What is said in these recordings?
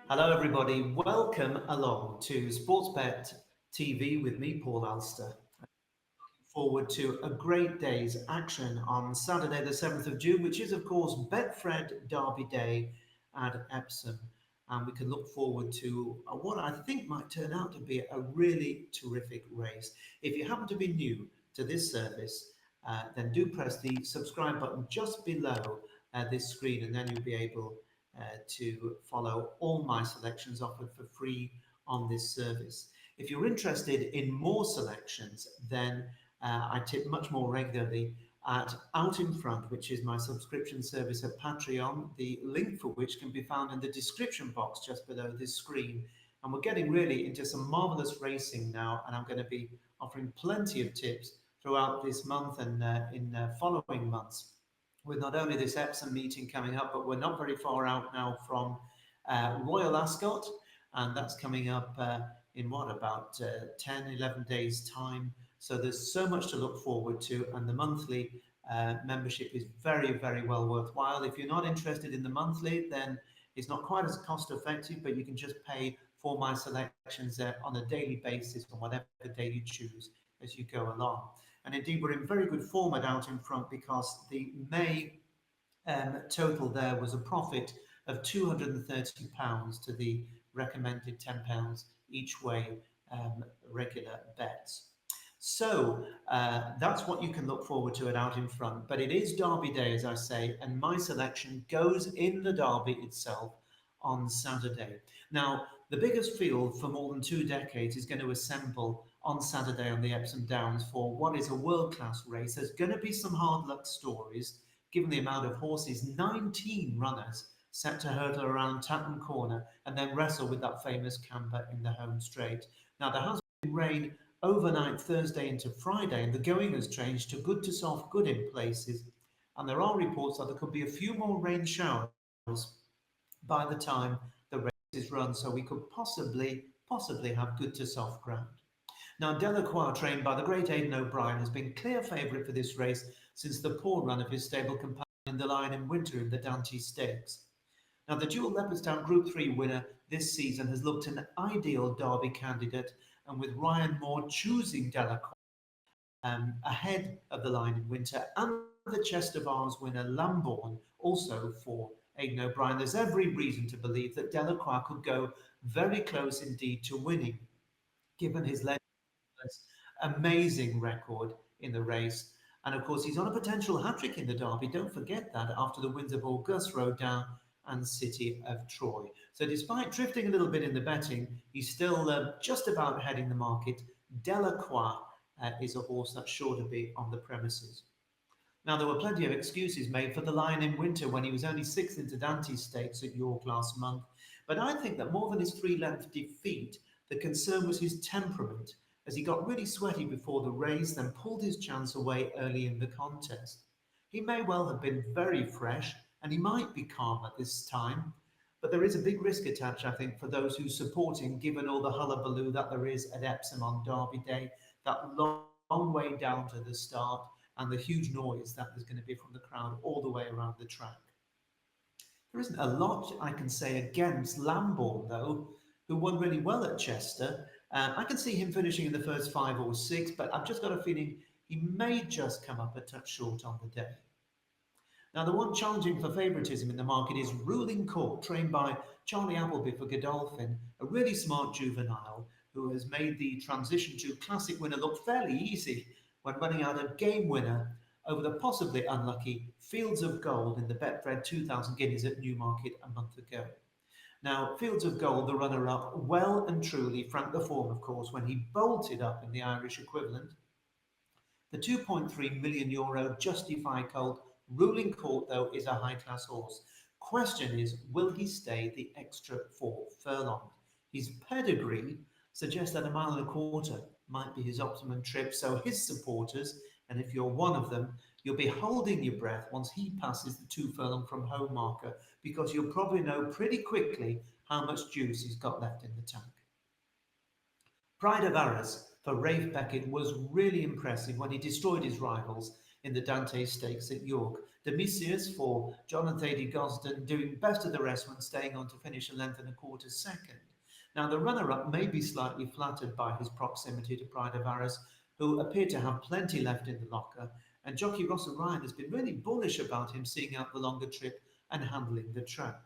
Hello, everybody. Welcome along to Sportsbet TV with me, Paul Alster. Forward to a great day's action on Saturday, the 7th of June, which is, of course, Betfred Derby Day at Epsom. And we can look forward to what I think might turn out to be a really terrific race. If you happen to be new to this service, then do press the subscribe button just below this screen, and then you'll be able to follow all my selections offered for free on this service. If you're interested in more selections, then I tip much more regularly at Out in Front, which is my subscription service at Patreon, the link for which can be found in the description box just below this screen. And we're getting really into some marvelous racing now, and I'm going to be offering plenty of tips throughout this month and in following months, with not only this Epsom meeting coming up, but we're not very far out now from Royal Ascot, and that's coming up in what, about 10, 11 days' time. So there's so much to look forward to, and the monthly membership is very, very well worthwhile. If you're not interested in the monthly, then it's not quite as cost effective, but you can just pay for my selections on a daily basis on whatever day you choose as you go along. And indeed, we're in very good form at Out in Front because the May total there was a profit of £230 to the recommended £10 each way regular bets. So that's what you can look forward to at Out in Front. But it is Derby Day, as I say, and my selection goes in the Derby itself on Saturday. Now, the biggest field for more than 2 decades is going to assemble on Saturday on the Epsom Downs for what is a world-class race. There's going to be some hard luck stories, given the amount of horses, 19 runners set to hurdle around Tatton Corner and then wrestle with that famous camber in the home straight. Now, there has been rain overnight Thursday into Friday, and the going has changed to good to soft, good in places. And there are reports that there could be a few more rain showers by the time the race is run, so we could possibly have good to soft ground. Now, Delacroix, trained by the great Aidan O'Brien, has been clear favourite for this race since the poor run of his stable companion, the Lion in Winter, in the Dante Stakes. Now, the dual Leopardstown Group 3 winner this season has looked an ideal Derby candidate, and with Ryan Moore choosing Delacroix ahead of the Lion in Winter, and the Chester Vase winner Lambourne also for Aidan O'Brien, there's every reason to believe that Delacroix could go very close indeed to winning, given his amazing record in the race. And of course, he's on a potential hat-trick in the Derby. Don't forget that after the wins of Auguste Rodin and City of Troy. So despite drifting a little bit in the betting, he's still just about heading the market. Delacroix is a horse that's sure to be on the premises. Now, there were plenty of excuses made for the Lion in Winter when he was only 6th into Dante's Stakes at York last month. But I think that more than his 3-length defeat, the concern was his temperament, as he got really sweaty before the race, then pulled his chance away early in the contest. He may well have been very fresh, and he might be calm at this time, but there is a big risk attached, I think, for those who support him, given all the hullabaloo that there is at Epsom on Derby Day, that long way down to the start, and the huge noise that there's going to be from the crowd all the way around the track. There isn't a lot I can say against Lambourne, though, who won really well at Chester. I can see him finishing in the first 5 or 6, but I've just got a feeling he may just come up a touch short on the day. Now, the one challenging for favouritism in the market is Ruling Court, trained by Charlie Appleby for Godolphin, a really smart juvenile who has made the transition to classic winner look fairly easy when running out a game winner over the possibly unlucky Fields of Gold in the Betfred 2000 Guineas at Newmarket a month ago. Now, Fields of Gold, the runner-up, well and truly franked the form, of course, when he bolted up in the Irish equivalent. The €2.3 million Justify Colt Ruling Court, though, is a high-class horse. Question is, will he stay the extra 4 furlongs? His pedigree suggests that 1.25 miles might be his optimum trip, so his supporters, and if you're one of them, you'll be holding your breath once he passes the 2 furlong from home marker, because you'll probably know pretty quickly how much juice he's got left in the tank. Pride of Arras for Rafe Beckett was really impressive when he destroyed his rivals in the Dante Stakes at York. Demisius for Jonathan Thady Gosden doing best of the rest when staying on to finish a length and a quarter second. Now, the runner-up may be slightly flattered by his proximity to Pride of Aris, who appear to have plenty left in the locker, and jockey Russell Ryan has been really bullish about him seeing out the longer trip and handling the track.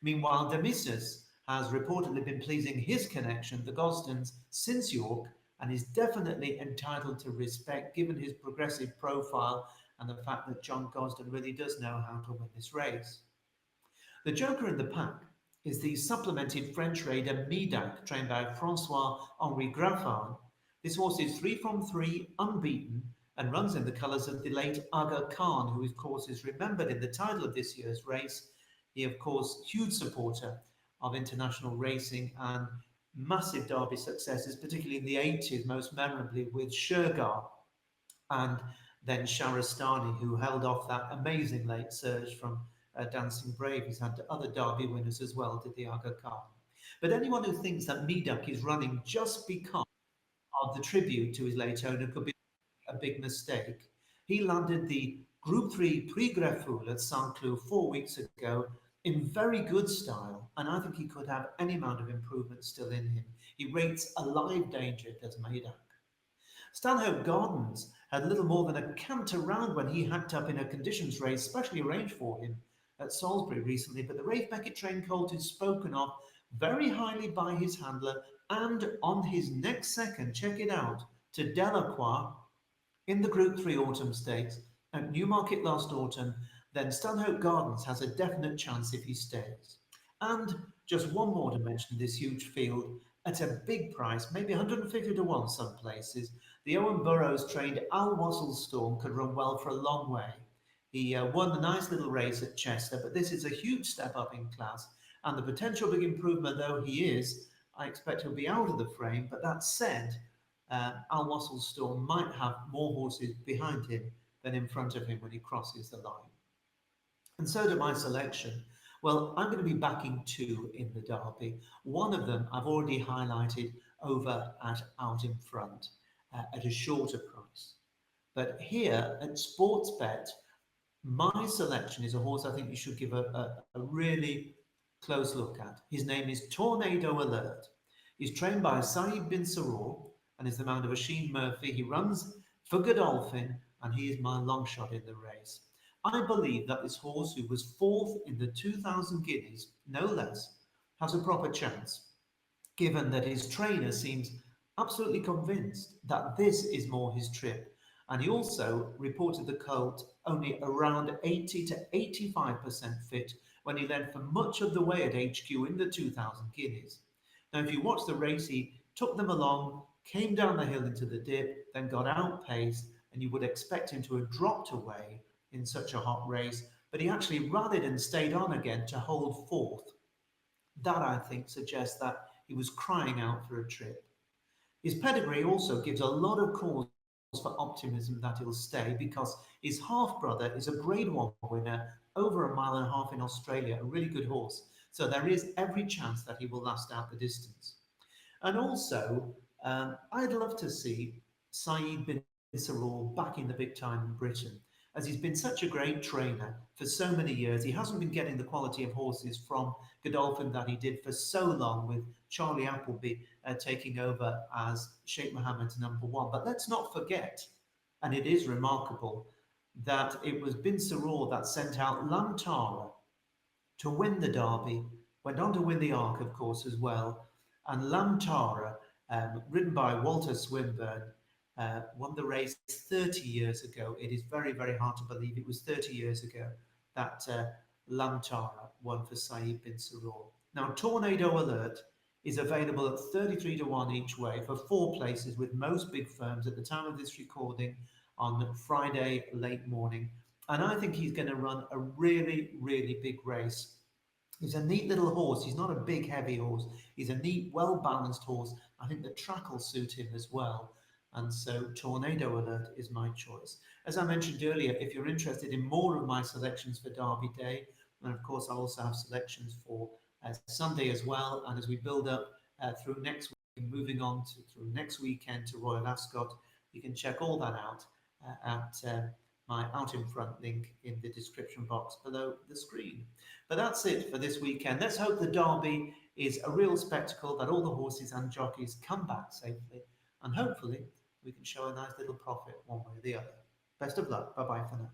Meanwhile, Demisius has reportedly been pleasing his connection, the Gosdens, since York, and is definitely entitled to respect given his progressive profile and the fact that John Gosden really does know how to win this race. The joker in the pack is the supplemented French raider Midak, trained by Francois-Henri Graffard. This horse is 3 from 3, unbeaten, and runs in the colours of the late Aga Khan, who of course is remembered in the title of this year's race. He, of course, huge supporter of international racing and massive Derby successes, particularly in the 80s, most memorably with Shergar and then Sharastani, who held off that amazing late surge from Dancing Brave. He's had other Derby winners as well, did the Aga Khan. But anyone who thinks that Midak is running just because of the tribute to his late owner could be a big mistake. He landed the Group 3 Prix Grefful at Saint-Cloud 4 weeks ago in very good style, and I think he could have any amount of improvement still in him. He rates a live danger, does Midak. Stanhope Gardens had little more than a canter round when he hacked up in a conditions race specially arranged for him at Salisbury recently, but the Rafe Beckett trained colt is spoken of very highly by his handler and on his next second, check it out, to Delacroix in the Group 3 Autumn Stakes at Newmarket last autumn, then Stanhope Gardens has a definite chance if he stays. And just one more to mention this huge field at a big price, maybe 150 to 1 some places. The Owen Burrows trained Al Wassell Storm could run well for a long way. He won a nice little race at Chester, but this is a huge step up in class. And the potential big improvement though he is, I expect he'll be out of the frame. But that said, Al Wassell Storm might have more horses behind him than in front of him when he crosses the line. And so to my selection. Well, I'm going to be backing 2 in the Derby. One of them I've already highlighted over at Out in Front at a shorter price. But here at Sportsbet, my selection is a horse I think you should give a really close look at. His name is Tornado Alert. He's trained by Saeed bin Saror and is the mount of Oisin Murphy. He runs for Godolphin and he is my long shot in the race. I believe that this horse, who was 4th in the 2,000 guineas, no less, has a proper chance, given that his trainer seems absolutely convinced that this is more his trip. And he also reported the colt only around 80 to 85% fit when he led for much of the way at HQ in the 2,000 guineas. Now, if you watch the race, he took them along, came down the hill into the dip, then got outpaced, and you would expect him to have dropped away in such a hot race, but he actually rallied and stayed on again to hold 4th. That, I think, suggests that he was crying out for a trip. His pedigree also gives a lot of cause for optimism that he'll stay, because his half-brother is a Grade 1 winner over 1.5 miles in Australia, a really good horse. So there is every chance that he will last out the distance. And also, I'd love to see Saeed bin Saror back in the big time in Britain, as he's been such a great trainer for so many years. He hasn't been getting the quality of horses from Godolphin that he did for so long, with Charlie Appleby taking over as Sheikh Mohammed's #1. But let's not forget, and it is remarkable, that it was bin Saror that sent out Lantara to win the Derby, went on to win the Arc, of course, as well. And Lantara, ridden by Walter Swinburne, won the race 30 years ago. It is very, very hard to believe it was 30 years ago that Lantara won for Saeed bin Saror. Now, Tornado Alert is available at 33 to 1 each way for 4 places with most big firms at the time of this recording on Friday late morning. And I think he's going to run a really, really big race. He's a neat little horse. He's not a big, heavy horse. He's a neat, well-balanced horse. I think the track will suit him as well. And so Tornado Alert is my choice. As I mentioned earlier, if you're interested in more of my selections for Derby Day, and of course I also have selections for Sunday as well, and as we build up through next week, moving on to through next weekend to Royal Ascot, you can check all that out at my out in front link in the description box below the screen. But that's it for this weekend. Let's hope the Derby is a real spectacle, that all the horses and jockeys come back safely, and hopefully we can show a nice little profit one way or the other. Best of luck. Bye bye for now.